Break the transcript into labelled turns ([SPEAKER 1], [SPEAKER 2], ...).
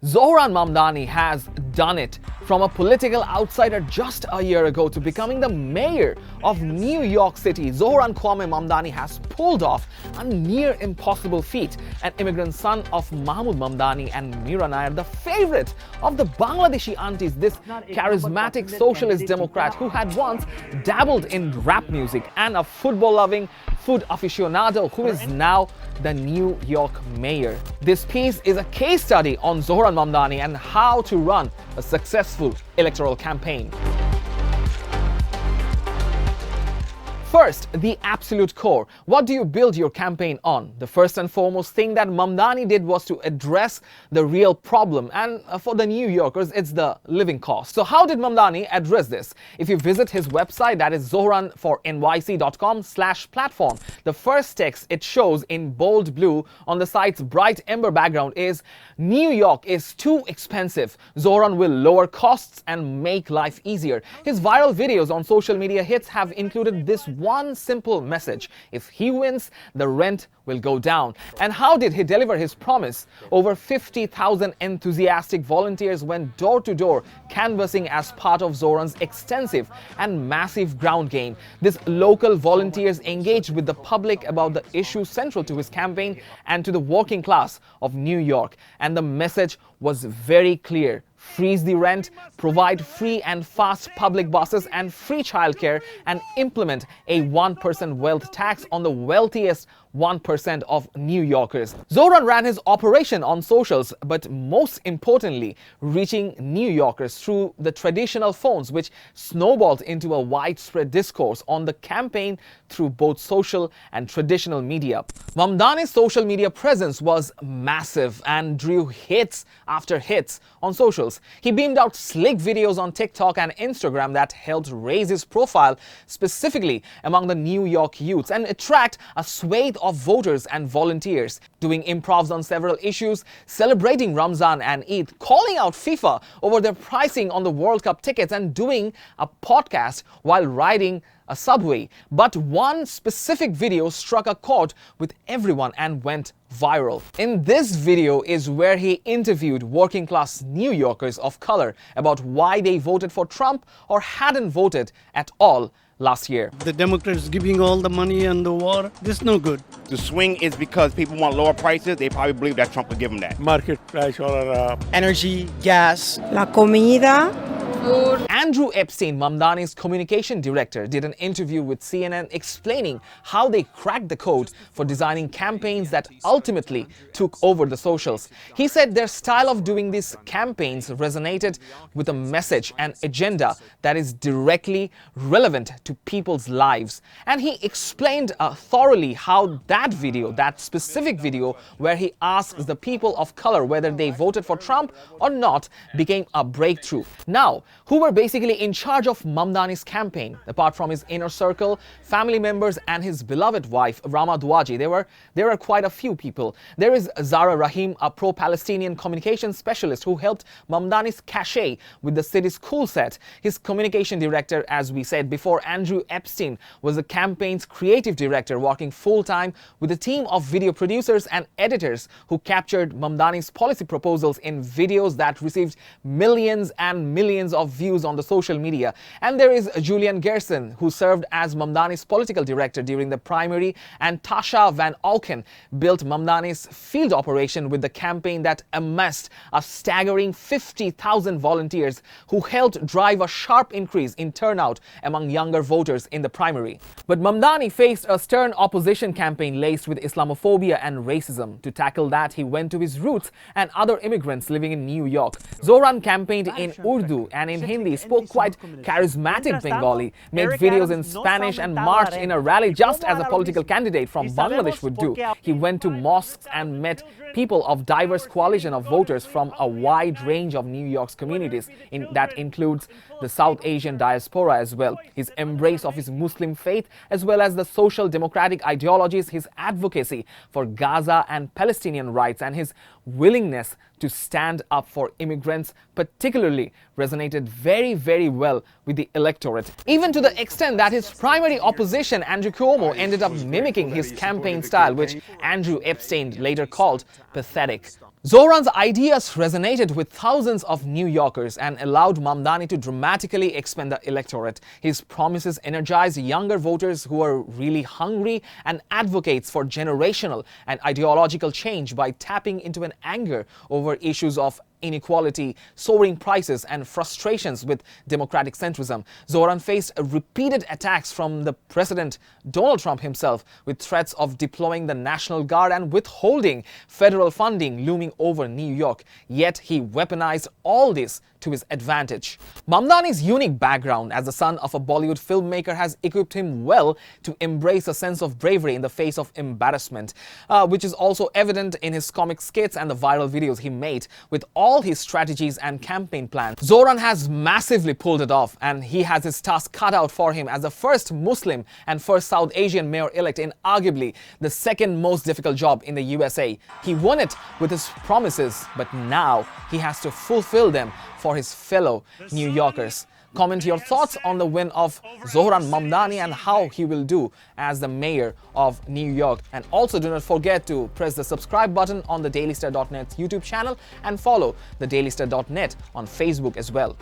[SPEAKER 1] Zohran Mamdani has done it from a political outsider just a year ago to becoming the mayor of New York City. Zohran Kwame Mamdani has pulled off a near impossible feat. An immigrant son of Mahmud Mamdani and Mira, Nayar, the favorite of the Bangladeshi aunties, this charismatic socialist democrat who had once dabbled in rap music, and a football-loving food aficionado who is now the New York mayor. This piece is a case study on Zohran Mamdani and how to run a successful electoral campaign. First, the absolute core. What do you build your campaign on? The first and foremost thing that Mamdani did was to address the real problem, and for the New Yorkers, it's the living cost. So how did Mamdani address this? If you visit his website, that is zohranfornyc.com/platform, the first text it shows in bold blue on the site's bright ember background is, "New York is too expensive. Zohran will lower costs and make life easier." His viral videos on social media hits have included this one simple message: if he wins, the rent will go down. And how did he deliver his promise? Over 50,000 enthusiastic volunteers went door to door canvassing as part of Zohran's extensive and massive ground game. These local volunteers engaged with the public about the issues central to his campaign and to the working class of New York. And the message was very clear: freeze the rent, provide free and fast public buses and free childcare, and implement a 1% wealth tax on the wealthiest 1% of New Yorkers. Zohran ran his operation on socials, but most importantly, reaching New Yorkers through the traditional phones, which snowballed into a widespread discourse on the campaign through both social and traditional media. Mamdani's social media presence was massive and drew hits after hits on socials. He beamed out slick videos on TikTok and Instagram that helped raise his profile, specifically among the New York youths, and attract a swathe of voters and volunteers, doing improvs on several issues, celebrating Ramzan and Eid, calling out FIFA over their pricing on the World Cup tickets, and doing a podcast while riding a subway. But one specific video struck a chord with everyone and went viral. In this video is where he interviewed working class New Yorkers of color about why they voted for Trump or hadn't voted at all last year.
[SPEAKER 2] The Democrats giving all the money and the war, this is no good.
[SPEAKER 3] The swing is because people want lower prices. They probably believe that Trump would give them that.
[SPEAKER 4] Market price or
[SPEAKER 5] energy, gas.
[SPEAKER 6] La comida.
[SPEAKER 1] Andrew Epstein, Mamdani's communication director, did an interview with CNN explaining how they cracked the code for designing campaigns that ultimately took over the socials. He said their style of doing these campaigns resonated with a message and agenda that is directly relevant to people's lives. And he explained thoroughly how that video, that specific video where he asks the people of color whether they voted for Trump or not, became a breakthrough. Now, who were basically in charge of Mamdani's campaign? Apart from his inner circle, family members, and his beloved wife, Rama Duaji, there were quite a few people. There is Zara Rahim, a pro-Palestinian communication specialist who helped Mamdani's cachet with the city's cool set. His communication director, as we said before, Andrew Epstein, was the campaign's creative director, working full-time with a team of video producers and editors who captured Mamdani's policy proposals in videos that received millions and millions of views on the social media. And there is Julian Gerson, who served as Mamdani's political director during the primary, and Tasha Van Auken built Mamdani's field operation with the campaign that amassed a staggering 50,000 volunteers who helped drive a sharp increase in turnout among younger voters in the primary. But Mamdani faced a stern opposition campaign laced with Islamophobia and racism. To tackle that, he went to his roots and other immigrants living in New York. Zohran campaigned in Urdu and in Hindi, spoke quite charismatic Bengali, made videos in Spanish, and marched in a rally just as a political candidate from Bangladesh would do. He went to mosques and met people of diverse coalition of voters from a wide range of New York's communities. That includes the South Asian diaspora as well. His embrace of his Muslim faith, as well as the social democratic ideologies, his advocacy for Gaza and Palestinian rights, and his willingness to stand up for immigrants particularly resonated very, very well with the electorate. Even to the extent that his primary opposition, Andrew Cuomo, ended up mimicking his campaign style, which Andrew Epstein later called pathetic. Zohran's ideas resonated with thousands of New Yorkers and allowed Mamdani to dramatically expand the electorate. His promises energized younger voters who are really hungry and advocates for generational and ideological change by tapping into an anger over issues of inequality, soaring prices, and frustrations with democratic centrism. Zohran faced repeated attacks from the President Donald Trump himself, with threats of deploying the National Guard and withholding federal funding looming over New York. Yet he weaponized all this to his advantage. Mamdani's unique background as the son of a Bollywood filmmaker has equipped him well to embrace a sense of bravery in the face of embarrassment, which is also evident in his comic skits and the viral videos he made. With all his strategies and campaign plans, Zohran has massively pulled it off, and he has his task cut out for him as the first Muslim and first South Asian mayor-elect in arguably the second most difficult job in the USA. He won it with his promises, but now he has to fulfill them for his fellow New Yorkers. Comment your thoughts on the win of Zohran Mamdani and how he will do as the mayor of New York. And also do not forget to press the subscribe button on the dailystar.net's YouTube channel and follow the dailystar.net on Facebook as well.